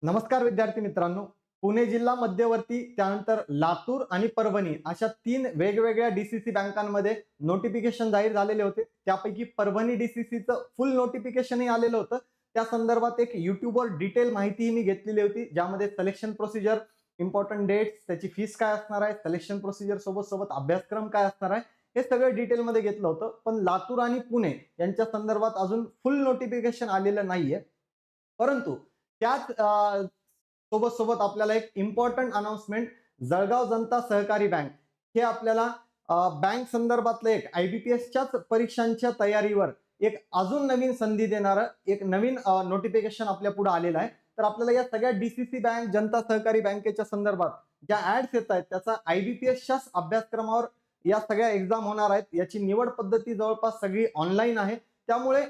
नमस्कार विद्यार्थी मित्रांनो. पुणे जिल्हा मध्यवर्ती, त्यानंतर लातूर आणि परभणी अशा 3 वेगवेगळ्या डीसीसी बँकांमध्ये नोटिफिकेशन जाहीर झालेले होते. त्यापैकी परभणी डीसीसीचं फुल नोटिफिकेशनही आलेलं होतं. त्या संदर्भात एक YouTubeवर डिटेल माहितीही मी घेतलेली होती, ज्यामध्ये सिलेक्शन प्रोसिजर, इम्पॉर्टंट डेट्स, त्याची फीस काय असणार आहे, सिलेक्शन प्रोसिजर सोबत अभ्यासक्रम काय असणार आहे, हे सगळं डिटेलमध्ये घेतलं होतं. पण लातूर आणि पुणे यांच्या संदर्भात अजून फुल नोटिफिकेशन आलेलं नाहीये. परंतु त्याच सोबत आपल्याला एक इम्पॉर्टंट अनाउन्समेंट, जळगाव जनता सहकारी बँक हे आपल्याला बँक संदर्भातलं एक IBPSच्याच परीक्षांच्या तयारीवर एक अजून नवीन संधी देणारं एक नवीन नोटिफिकेशन आपल्या पुढे आलेलं आहे. तर आपल्याला या सगळ्या डीसीसी बँक, जनता सहकारी बँकेच्या संदर्भात ज्या ऍड्स येत आहेत त्याचा IBPSच्याच अभ्यासक्रमावर या सगळ्या एक्झाम होणार आहेत. याची निवड पद्धती जवळपास सगळी ऑनलाईन आहे. त्यामुळे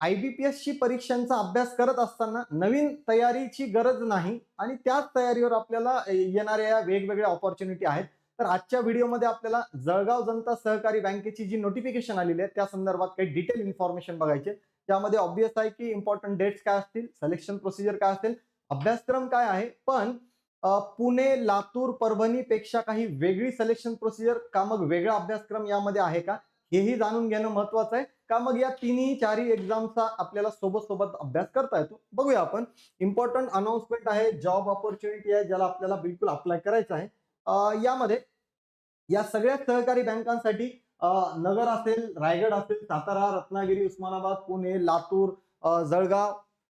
IBPSची परीक्षांचा अभ्यास करत असताना नवीन तयारीची गरज नाही आणि त्याच तयारीवर आपल्याला येणाऱ्या वेगवेगळ्या ऑपॉर्च्युनिटी आहेत. तर आजच्या व्हिडिओमध्ये आपल्याला जळगाव जनता सहकारी बँकेची जी नोटिफिकेशन आलेली आहे त्या संदर्भात काही डिटेल इन्फॉर्मेशन बघायचे. त्यामध्ये ऑब्वियस आहे की इम्पॉर्टंट डेट्स काय असतील, सिलेक्शन प्रोसिजर काय असेल, अभ्यासक्रम काय आहे. पण पुणे, लातूर, परभणी पेक्षा काही वेगळी सिलेक्शन प्रोसिजर का मग वेगळा अभ्यासक्रम यामध्ये आहे का, हेही जाणून घेणं महत्वाचं आहे. का मग या तिन्ही चारही एक्झामचा आपल्याला सोबत अभ्यास करता येतो. बघूया आपण. इम्पॉर्टंट अनाउन्समेंट आहे, जॉब ऑपॉर्च्युनिटी आहे, ज्याला आपल्याला बिलकुल अप्लाय करायचं आहे. यामध्ये या सगळ्या सहकारी बँकांसाठी नगर असेल, रायगड असेल, सातारा, रत्नागिरी, उस्मानाबाद, पुणे, लातूर, जळगाव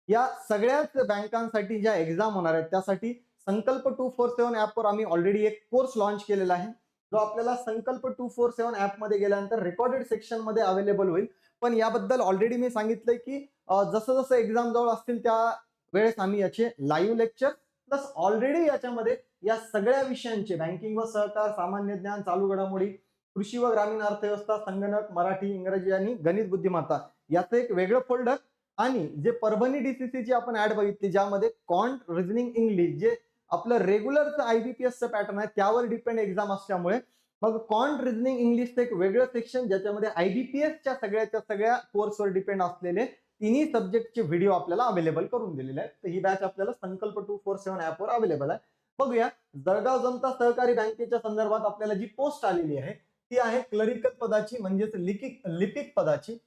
या सगळ्याच बँकांसाठी ज्या एक्झाम होणार आहेत त्यासाठी संकल्प 247 ऍपवर आम्ही ऑलरेडी एक कोर्स लॉन्च केलेला आहे, जो आपल्याला संकल्प 247 ऍपमध्ये गेल्यानंतर रेकॉर्डेड सेक्शन मध्ये अवेलेबल होईल. पण याबद्दल ऑलरेडी मी सांगितलंय की जसं जसं एक्झाम जवळ असतील त्या वेळेस आम्ही याचे लाईव्ह लेक्चर प्लस ऑलरेडी याच्यामध्ये या सगळ्या विषयांचे बँकिंग व सहकार, सामान्य ज्ञान, चालू घडामोडी, कृषी व ग्रामीण अर्थव्यवस्था, संगणक, मराठी, इंग्रजी आणि गणित बुद्धिमत्ता याचं एक वेगळं फोल्डर आणि जे परभणी डीसीसीची आपण ऍड बघितली ज्यामध्ये कॉन्ट, रिझनिंग, इंग्लिश जे आपलं रेग्युलरचं IBPSचं पॅटर्न आहे त्यावर डिपेंड एक्झाम असल्यामुळे मग कॉन्ट, रिझनिंग, इंग्लिशचं एक वेगळं सेक्शन ज्याच्यामध्ये IBPSच्या सगळ्या कोर्सवर डिपेंड असलेले तिन्ही सब्जेक्टचे व्हिडिओ आपल्याला अवेलेबल करून दिलेले आहेत. तर ही बॅच आपल्याला संकल्प 247 ऍपवर अवेलेबल आहे. बघूया जळगाव जनता सहकारी बँकेच्या संदर्भात आपल्याला जी पोस्ट आलेली आहे ती आहे क्लरिकल पदाची, म्हणजेच लिपिक पदाची.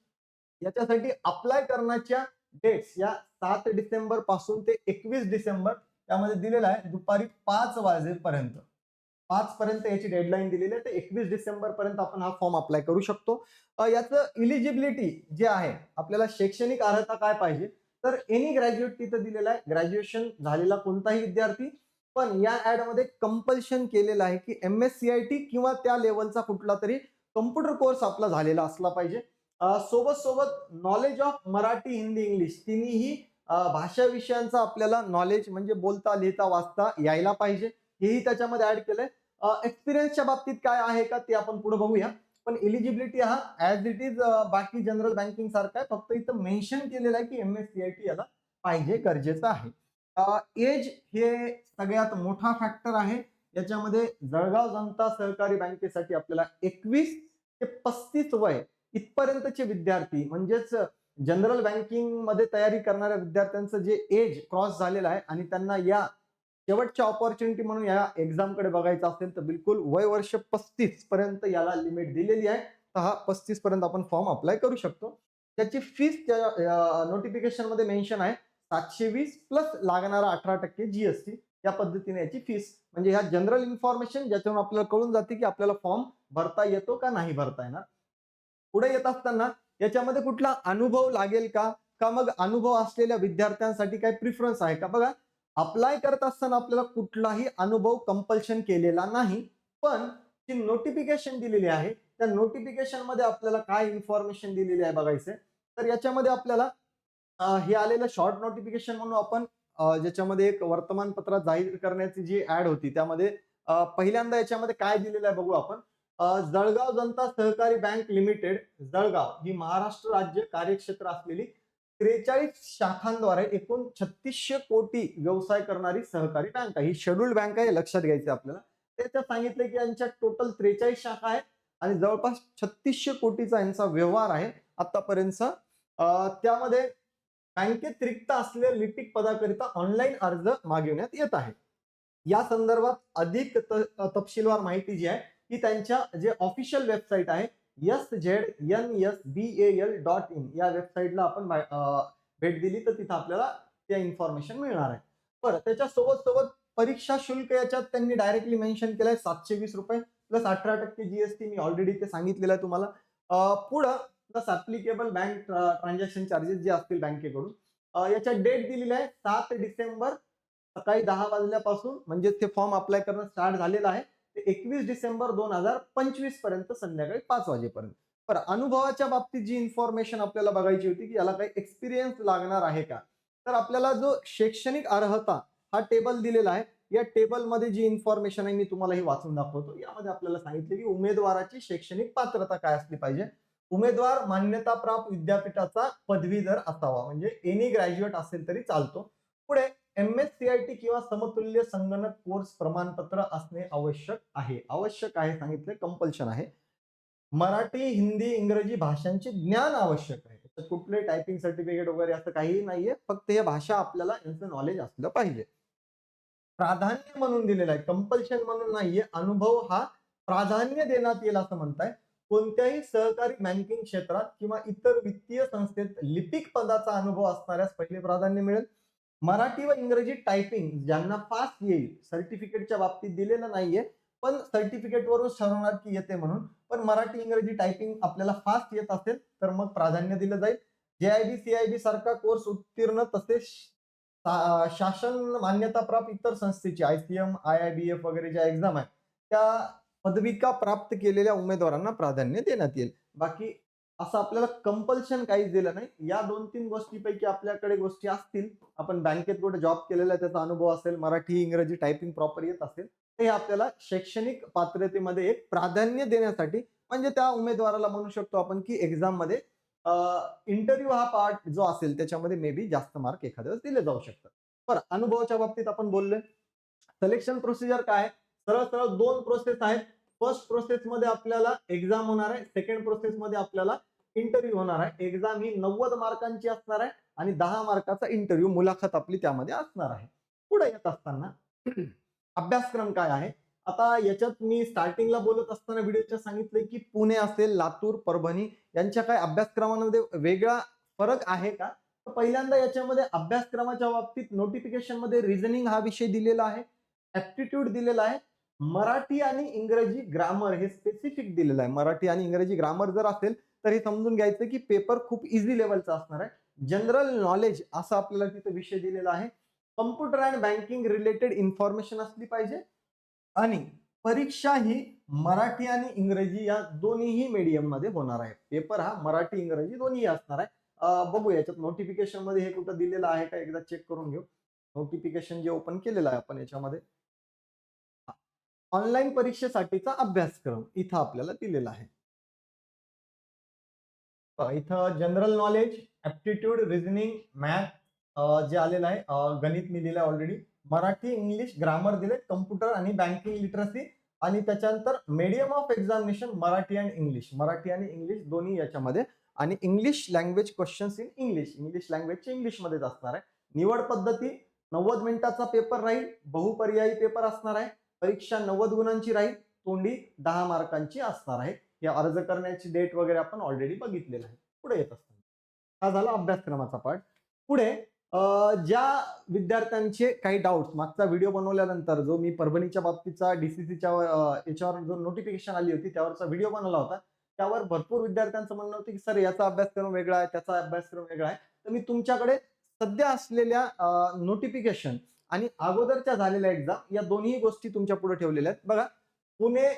याच्यासाठी अप्लाय करण्याच्या डेट्स या 7 डिसेंबर पासून ते 21 डिसेंबर त्यामध्ये दिलेला आहे. दुपारी 5 वाजेपर्यंत 5 पर्यंत याची डेडलाईन दिलेली आहे. तर 21 डिसेंबर पर्यंत आपण हा फॉर्म अप्लाय करू शकतो. याचं इलिजिबिलिटी जे आहे, आपल्याला शैक्षणिक अर्हता काय पाहिजे, तर एनी ग्रॅज्युएट तिथं दिलेला आहे. ग्रॅज्युएशन झालेला कोणताही विद्यार्थी. पण या ऍड मध्ये कंपल्शन केलेलं आहे की MSCIT किंवा त्या लेवलचा कुठला तरी कम्प्युटर कोर्स आपला झालेला असला पाहिजे. सोबत knowledge of Marathi, Hindi, English तिन्ही भाषा विषयांचा आपल्याला नॉलेज म्हणजे बोलता, लिहिता, वाचता यायला पाहिजे. हेही त्याच्यामध्ये ऍड केलंय. एक्सपिरियन्सच्या बाबतीत काय आहे का ते आपण पुढे बघूया. पण एलिजिबिलिटी हा ऍज इट इज बाकी जनरल बँकिंग सारखा आहे, फक्त इथं मेन्शन केलेलं आहे की MSCIT याला पाहिजे, गरजेचं आहे. एज हे सगळ्यात मोठा फॅक्टर आहे. याच्यामध्ये जळगाव जनता सहकारी बँकेसाठी आपल्याला 21 ते 35 वय इथपर्यंतचे विद्यार्थी म्हणजेच जनरल बँकिंग मध्ये तयारी करणाऱ्या विद्यार्थ्यांचं जे एज क्रॉस झालेलं आहे आणि त्यांना या शेवटच्या ऑपॉर्च्युनिटी म्हणून या एक्झाम कडे बघायचं असेल तर बिलकुल वय वर्ष 35 पर्यंत याला लिमिट दिलेली आहे. तर हा 35 पर्यंत आपण फॉर्म अप्लाय करू शकतो. त्याची फीस त्या नोटिफिकेशन मध्ये मेन्शन आहे 720 प्लस लागणारा 18% GST. या पद्धतीने याची फीस, म्हणजे ह्या जनरल इन्फॉर्मेशन ज्याच्यावरून आपल्याला कळून जाते की आपल्याला फॉर्म भरता येतो का नाही भरता येणार. पुढे येत असताना याच्यामध्ये कुठला अनुभव लागेल का, का मग अनुभव असलेल्या विद्यार्थ्यांसाठी काही प्रिफरन्स आहे का. बघा, अप्लाय करत असताना आपल्याला कुठलाही अनुभव कंपल्शन केलेला नाही. पण जी नोटिफिकेशन दिलेली आहे त्या नोटिफिकेशन मध्ये आपल्याला काय इन्फॉर्मेशन दिलेली आहे बघायचंय. तर याच्यामध्ये आपल्याला हे आलेलं शॉर्ट नोटिफिकेशन म्हणून आपण ज्याच्यामध्ये एक वर्तमानपत्रात जाहीर करण्याची जी ऍड होती त्यामध्ये पहिल्यांदा याच्यामध्ये काय दिलेलं आहे बघू आपण. जळगाव जनता सहकारी बँक लिमिटेड जळगाव ही महाराष्ट्र राज्य कार्यक्षेत्र असलेली 43 शाखांद्वारे एकूण 3600 कोटी व्यवसाय करणारी सहकारी बँक आहे. ही शेड्यूल्ड बँक आहे, लक्षात घ्यायचं आपल्याला. त्याच्यात सांगितलं की यांच्या टोटल 43 शाखा आहेत आणि जवळपास 3600 कोटीचा यांचा व्यवहार आहे आतापर्यंत. त्यामध्ये बँकेत रिक्त असलेल्या लिपिक पदाकरिता ऑनलाईन अर्ज मागविण्यात येत आहे. या संदर्भात अधिक तपशीलवार माहिती जी आहे ती त्यांच्या जे ऑफिशियल वेबसाईट आहे SZNSBAL.in या वेबसाईटला आपण भेट दिली तर तिथं आपल्याला त्या इन्फॉर्मेशन मिळणार आहे. बरं, त्याच्या सोबत परीक्षा शुल्क याच्यात त्यांनी डायरेक्टली मेन्शन केलंय 720 रुपये प्लस 18% जीएसटी. मी ऑलरेडी ते सांगितलेलं आहे तुम्हाला. पुढं plus applicable bank transaction charges जे असतील बँकेकडून. याच्यात डेट दिलेली आहे 7 डिसेंबर सकाळी 10 वाजल्यापासून, म्हणजे ते फॉर्म अप्लाय करणं स्टार्ट झालेलं आहे ते 21 डिसेंबर 2025 पर्यंत संध्याकाळी 5 वाजेपर्यंत. बरं, अनुभवाच्या बाबतीत जी इन्फॉर्मेशन आपल्याला बघायची होती की याला काही एक्सपिरियन्स लागणार आहे का, तर आपल्याला जो शैक्षणिक अर्हता हा टेबल दिलेला आहे. या टेबलमध्ये जी इन्फॉर्मेशन आहे मी तुम्हाला ही वाचून दाखवतो. यामध्ये आपल्याला सांगितले की उमेदवाराची शैक्षणिक पात्रता काय असली पाहिजे. उमेदवार मान्यताप्राप्त विद्यापीठाचा पदवीधर असावा, म्हणजे एनी ग्रॅज्युएट असेल तरी चालतो. पुढे MSCIT किंवा समतुल्य संगणक कोर्स प्रमाणपत्र असणे आवश्यक आहे. आवश्यक आहे सांगितले, कंपल्शन आहे. मराठी, हिंदी, इंग्रजी भाषांचे ज्ञान आवश्यक आहे. कुठले टायपिंग सर्टिफिकेट वगैरे असं काहीही नाहीये, फक्त या भाषा आपल्याला यांचं नॉलेज असलं पाहिजे. प्राधान्य म्हणून दिलेलं आहे, कंपल्शन म्हणून नाहीये. अनुभव हा प्राधान्य देण्यात येईल असं म्हणताय. कोणत्याही सहकारी बँकिंग क्षेत्रात किंवा इतर वित्तीय संस्थेत लिपिक पदाचा अनुभव असणाऱ्यास पहिले प्राधान्य मिळेल. मराठी व इंग्रजी टायपिंग ज्यांना फास्ट येईल, सर्टिफिकेटच्या बाबतीत दिलेलं नाहीये, पण सर्टिफिकेट वरून ठरवणार की येते म्हणून. पण मराठी इंग्रजी टायपिंग आपल्याला फास्ट येत असेल तर मग प्राधान्य दिलं जाईल. JIB CIB सारखा कोर्स उत्तीर्ण तसेच शासन मान्यताप्राप्त इतर संस्थेची ICM IIBF वगैरे ज्या एक्झाम आहेत त्या पदविका प्राप्त केलेल्या उमेदवारांना प्राधान्य देण्यात येईल. बाकी असं आपल्याला कंपल्शन काहीच दिलं नाही. या 2-3 गोष्टीपैकी आपल्याकडे गोष्टी असतील, आपण बँकेत कुठे जॉब केलेला त्याचा अनुभव असेल, मराठी इंग्रजी टायपिंग प्रॉपर येत असेल, ते आपल्याला शैक्षणिक पात्रतेमध्ये एक प्राधान्य देण्यासाठी, म्हणजे त्या उमेदवाराला म्हणू शकतो आपण की एक्झाम मध्ये इंटरव्ह्यू हा पार्ट जो असेल त्याच्यामध्ये मे बी जास्त मार्क एखाद्या वेळेस दिले जाऊ शकतात. बरं, अनुभवाच्या बाबतीत आपण बोललोय. सिलेक्शन प्रोसिजर काय आहे? सरळ सरळ 2 प्रोसेस आहेत. फर्स्ट प्रोसेस मध्ये आपल्याला एक्झाम होणार आहे, सेकंड प्रोसेस मध्ये आपल्याला इंटरव्ह्यू होणार आहे. एक्झाम ही 90 मार्कांची असणार आहे आणि 10 मार्काचा इंटरव्ह्यू मुलाखत आपली त्यामध्ये असणार आहे. पुढे येत असताना अभ्यासक्रम काय आहे? आता याच्यात मी स्टार्टिंगला बोलत असताना व्हिडिओच्या सांगितलंय की पुणे असेल, लातूर, परभणी यांच्या काय अभ्यासक्रमामध्ये वेगळा फरक आहे का? तर पहिल्यांदा याच्यामध्ये अभ्यासक्रमाच्या बाबतीत नोटिफिकेशन मध्ये रिझनिंग हा विषय दिलेला आहे, ऍप्टिट्यूड दिलेला आहे, मराठी आणि इंग्रजी ग्रामर हे स्पेसिफिक दिलेलं आहे. मराठी आणि इंग्रजी ग्रामर जर असेल तर हे समजून घ्यायचं की पेपर खूप इझी लेवलचा असणार आहे. जनरल नॉलेज असा आपल्याला तिथे विषय दिलेला आहे. Computer and banking related information असली पाहिजे आणि परीक्षा ही मराठी आणि इंग्रजी या दोन्हीही मीडियम मध्ये होणार आहे. पेपर हा मराठी इंग्रजी दोन्ही असणार आहे. बघू याच्यात नोटिफिकेशन मध्ये हे कुठं दिलेलं आहे का एकदा चेक करून घेऊ. नोटिफिकेशन जे ओपन केलेलं आहे आपण याच्यामध्ये ऑनलाईन परीक्षेसाठीचा अभ्यासक्रम इथं आपल्याला दिलेला आहे. इथं general knowledge, aptitude, reasoning, math जे आलेलं आहे, गणित मी दिलं ऑलरेडी, मराठी इंग्लिश ग्रामर दिले, कम्प्युटर आणि बँकिंग लिटरसी आणि त्याच्यानंतर मीडियम ऑफ एक्झामिनेशन मराठी आणि इंग्लिश, मराठी आणि इंग्लिश दोन्ही याच्यामध्ये, आणि English language questions in English, English लँग्वेजचे इंग्लिशमध्येच असणार आहे. निवड पद्धती 90 मिनिटाचा पेपर राहील, बहुपर्यायी पेपर असणार आहे, परीक्षा 90 गुणांची राहील, तोंडी 10 मार्कांची असणार आहे. या अर्ज करण्याची डेट वगैरे आपण ऑलरेडी बघितलेलं आहे. पुढे येत असताना हा झाला अभ्यासक्रमाचा पार्ट. पुढे ज्या विद्यार्थ्यांचे काही डाऊट्स मागचा व्हिडिओ बनवल्यानंतर जो मी परभणीच्या बाबतीचा DCCच्या याच्यावर जो नोटिफिकेशन आली होती त्यावरचा व्हिडिओ बनवला होता, त्यावर भरपूर विद्यार्थ्यांचं म्हणणं होतं की सर याचा अभ्यासक्रम वेगळा आहे, त्याचा अभ्यासक्रम वेगळा आहे. तर मी तुमच्याकडे सध्या असलेल्या नोटिफिकेशन आणि अगोदरच्या झालेल्या एक्झाम या दोन्ही गोष्टी तुमच्या पुढे ठेवलेल्या आहेत. बघा, पुणे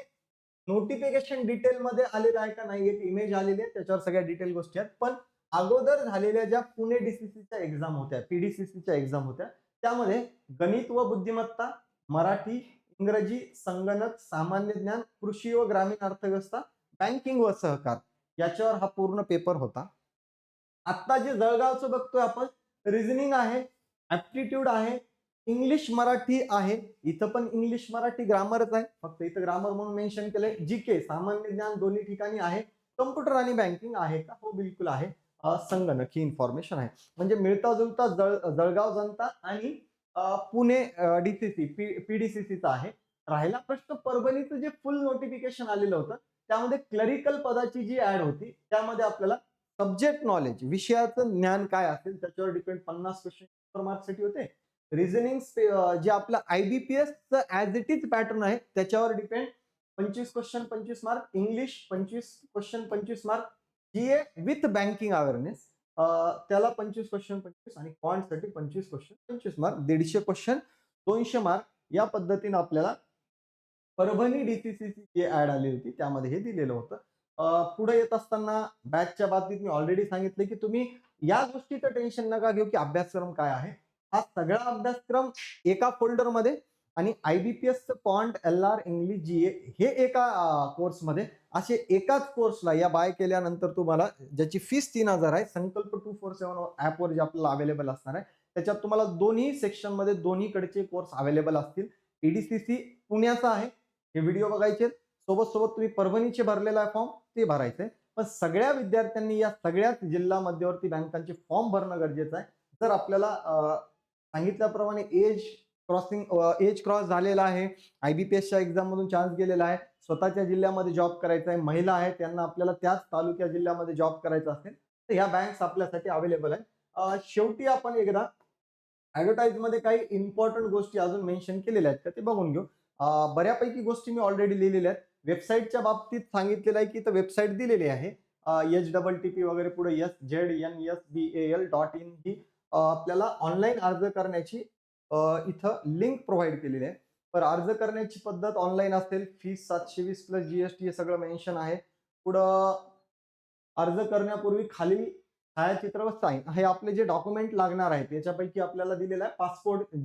नोटिफिकेशन डिटेल मध्ये आलेलं आहे का नाही, एक इमेज आलेली आहे त्याच्यावर सगळ्या डिटेल गोष्टी आहेत. पण अगोदर झालेल्या ज्या पुणे DCCच्या एक्झाम होत्या, PDCCच्या एक्झाम होत्या, त्यामध्ये गणित व बुद्धिमत्ता, मराठी, इंग्रजी, संगणक, सामान्य ज्ञान, कृषी व ग्रामीण अर्थव्यवस्था, बँकिंग व सहकार याच्यावर हा पूर्ण पेपर होता. आता जे जळगावचं बघतोय आपण, रिझनिंग आहे, ऍप्टिट्यूड आहे, इंग्लिश मराठी आहे. इथं पण इंग्लिश मराठी ग्रामरच आहे, फक्त इथं ग्रामर म्हणून मेन्शन केलंय. GK सामान्य ज्ञान दोन्ही ठिकाणी आहे. कम्प्युटर आणि बँकिंग आहे का? हो, बिलकुल आहे. संगणक ही इन्फॉर्मेशन आहे. म्हणजे मिळता जुळता जळगाव जनता आणि पुणे डीसीसी पीडीसीसीचा आहे. राहिला प्रश्न परभणीचं जे फुल नोटिफिकेशन आलेलं होतं त्यामध्ये क्लरिकल पदाची जी ऍड होती त्यामध्ये आपल्याला सब्जेक्ट नॉलेज विषयाचं ज्ञान काय असेल त्याच्यावर डिपेंड 50 क्वेश्चन मार्क्ससाठी होते. रिझनिंग जे आपलं IBPS as it is pattern आहे त्याच्यावर depend 25 question 25 mark, English 25 question 25 mark, GA with banking awareness त्याला 25 क्वेश्चन 25 आणि क्वांटसाठी 25 क्वेश्चन 25 मार्क, 150 क्वेश्चन 200 मार्क. या पद्धतीने आपल्याला परभणी डीसीसीची जी ऍड आली होती त्यामध्ये हे दिलेलं होतं. पुढे येत असताना बॅचच्या बाबतीत मी ऑलरेडी सांगितले की तुम्ही या गोष्टीचं टेन्शन नका घेऊ की अभ्यासक्रम काय आहे. हा सगळा अभ्यासक्रम एका फोल्डरमध्ये आणि IBPS quant LR English GA हे एका कोर्समध्ये असे एकाच कोर्सला या बाय केल्यानंतर तुम्हाला ज्याची फीस 3000 आहे संकल्प 247 ऍपवर जे आपल्याला अवेलेबल असणार आहे त्याच्यात तुम्हाला दोन्ही सेक्शनमध्ये दोन्हीकडचे कोर्स अवेलेबल असतील. EDCC पुण्याचा आहे हे व्हिडिओ बघायचे सोबत सोबत तुम्ही परभणीचे भरलेला आहे फॉर्म ते भरायचे. पण सगळ्या विद्यार्थ्यांनी या सगळ्याच जिल्हा मध्यवर्ती बँकांचे फॉर्म भरणं गरजेचं आहे. जर आपल्याला सांगितल्याप्रमाणे एज क्रॉस झालेला आहे, IBPSच्या एक्झाम मधून चान्स गेलेला आहे, स्वतःच्या जिल्ह्यामध्ये जॉब करायचा आहे, महिला आहे त्यांना आपल्याला त्याच तालुक्या जिल्ह्यामध्ये जॉब करायचा असेल तर ह्या बँक्स आपल्यासाठी अवेलेबल आहे. शेवटी आपण एकदा ऍडव्हर्टाईज मध्ये काही इम्पॉर्टंट गोष्टी अजून मेन्शन केलेल्या आहेत तर ते बघून घेऊ. बऱ्यापैकी गोष्टी मी ऑलरेडी लिहिलेल्या आहेत. वेबसाईटच्या बाबतीत सांगितलेलं आहे की इथं वेबसाईट दिलेली आहे HTTP वगैरे पुढे SZNSBAL.in ही आपल्याला ऑनलाईन अर्ज करण्याची इथं लिंक प्रोव्हाइड केलेली आहे. तर अर्ज करण्याची पद्धत ऑनलाईन असेल, फीस 720 प्लस GST हे सगळं मेन्शन आहे. पुढं अर्ज करण्यापूर्वी खालील छायाचित्र व साईन हे आपले जे डॉक्युमेंट लागणार आहेत याच्यापैकी आपल्याला दिलेलं आहे पासपोर्ट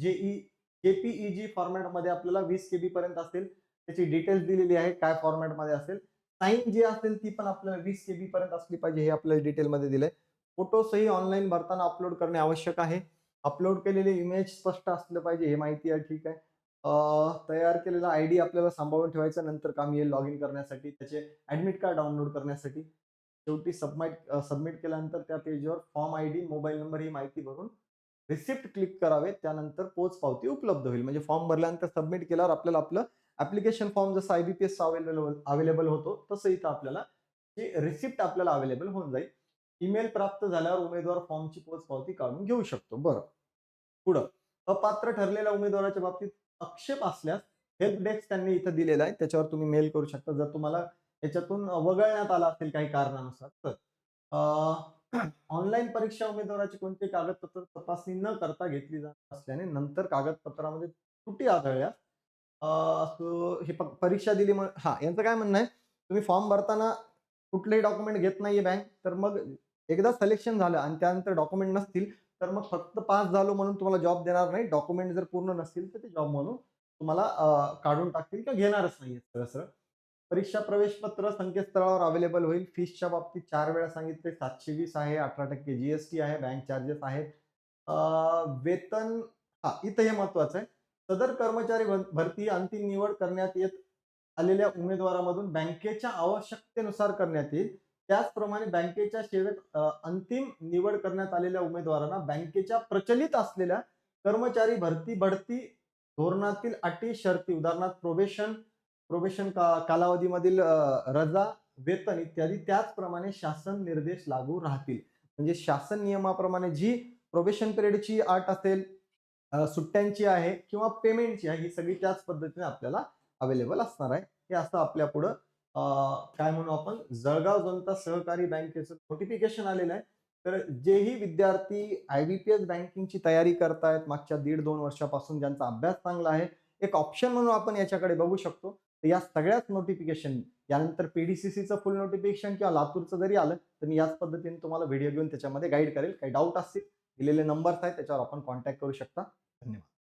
JPEG फॉर्मॅटमध्ये आपल्याला 20 KB पर्यंत असेल त्याची डिटेल्स दिलेली आहे काय फॉर्मॅटमध्ये असेल. साईन जी असेल ती पण आपल्याला 20 KB पर्यंत असली पाहिजे हे आपल्याला डिटेलमध्ये दिलंय. फोटो सही ऑनलाईन भरताना अपलोड करणे आवश्यक आहे. अपलोड केलेले इमेज स्पष्ट असलं पाहिजे हे माहिती आहे ठीक आहे. तयार केलेला ID आपल्याला सांभाळून ठेवायचा नंतर काम येईल लॉग इन करण्यासाठी त्याचे ऍडमिट कार्ड डाउनलोड करण्यासाठी. शेवटी सबमिट केल्यानंतर त्या पेजवर फॉर्म ID मोबाईल नंबर ही माहिती भरून रिसिप्ट क्लिक करावे त्यानंतर पोच पावती उपलब्ध होईल. म्हणजे फॉर्म भरल्यानंतर सबमिट केल्यावर आपल्याला आपलं ऍप्लिकेशन फॉर्म जसं IBPS अवेलेबल होतो तसं इथं आपल्याला रिसिप्ट आपल्याला अवेलेबल होऊन जाईल. ईमेल प्राप्त झाल्यावर उमेदवार फॉर्मची पोच पावती काढून घेऊ शकतो. बरं पुढं अपात्र ठरलेल्या उमेदवाराच्या बाबतीत आक्षेप असल्यास हेल्प डेस्क त्यांनी इथं दिलेला आहे त्याच्यावर तुम्ही मेल करू शकता जर तुम्हाला याच्यातून वगळण्यात आला असेल काही कारणानुसार तर. ऑनलाईन परीक्षा उमेदवाराची कोणते कागदपत्र तपासणी न करता घेतली जात असल्याने नंतर कागदपत्रामध्ये त्रुटी आढळल्यास हे परीक्षा दिली यांचं काय म्हणणं आहे तुम्ही फॉर्म भरताना कुठलेही डॉक्युमेंट घेत नाहीये बँक तर मग एकदा सिलेक्शन झालं आणि त्यानंतर डॉक्युमेंट नसतील तर मग फक्त पास झालो म्हणून तुम्हाला जॉब देणार नाही. डॉक्युमेंट जर पूर्ण नसतील तर ते जॉब म्हणून तुम्हाला काढून टाकतील किंवा घेणारच नाही सरळ. परीक्षा प्रवेश पत्र संकेतस्थळावर अवेलेबल होईल. फीसच्या बाबतीत 4 वेळा सांगितले 720 आहे, 18% GST आहे, बँक चार्जेस आहेत. वेतन इथं हे महत्वाचं आहे. सदर कर्मचारी भरती अंतिम निवड करण्यात येत आलेल्या उमेदवारामधून बँकेच्या आवश्यकतेनुसार करण्यात येईल. त्याचप्रमाणे बँकेच्या सेवेत अंतिम निवड करण्यात आलेल्या उमेदवारांना बँकेच्या प्रचलित असलेल्या कर्मचारी भरती बढती धोरणातील अटी शर्ती उदाहरणार्थ प्रोबेशन कालावधीमधील रजा वेतन इत्यादी त्याचप्रमाणे शासन निर्देश लागू राहतील. म्हणजे शासन नियमाप्रमाणे जी प्रोबेशन पिरियडची अट असेल सुट्ट्यांची आहे किंवा पेमेंटची आहे ही सगळी त्याच पद्धतीने आपल्याला अवेलेबल असणार आहे. हे असं आपल्या पुढं काय म्हणू आपण जळगाव जनता सहकारी बँकेचं नोटिफिकेशन आलेलं आहे. तर जेही विद्यार्थी IBPS बँकिंगची तयारी करतायत मागच्या 1.5-2 वर्षापासून ज्यांचा अभ्यास चांगला आहे एक ऑप्शन म्हणून आपण याच्याकडे बघू शकतो. तर या सगळ्याच नोटिफिकेशन यानंतर PDCCचं फुल नोटिफिकेशन किंवा लातूरचं जरी आलं तर मी याच पद्धतीने तुम्हाला व्हिडिओ घेऊन त्याच्यामध्ये गाईड करेल. काही डाऊट असतील दिलेले नंबर्स आहेत त्याच्यावर आपण कॉन्टॅक्ट करू शकता. धन्यवाद.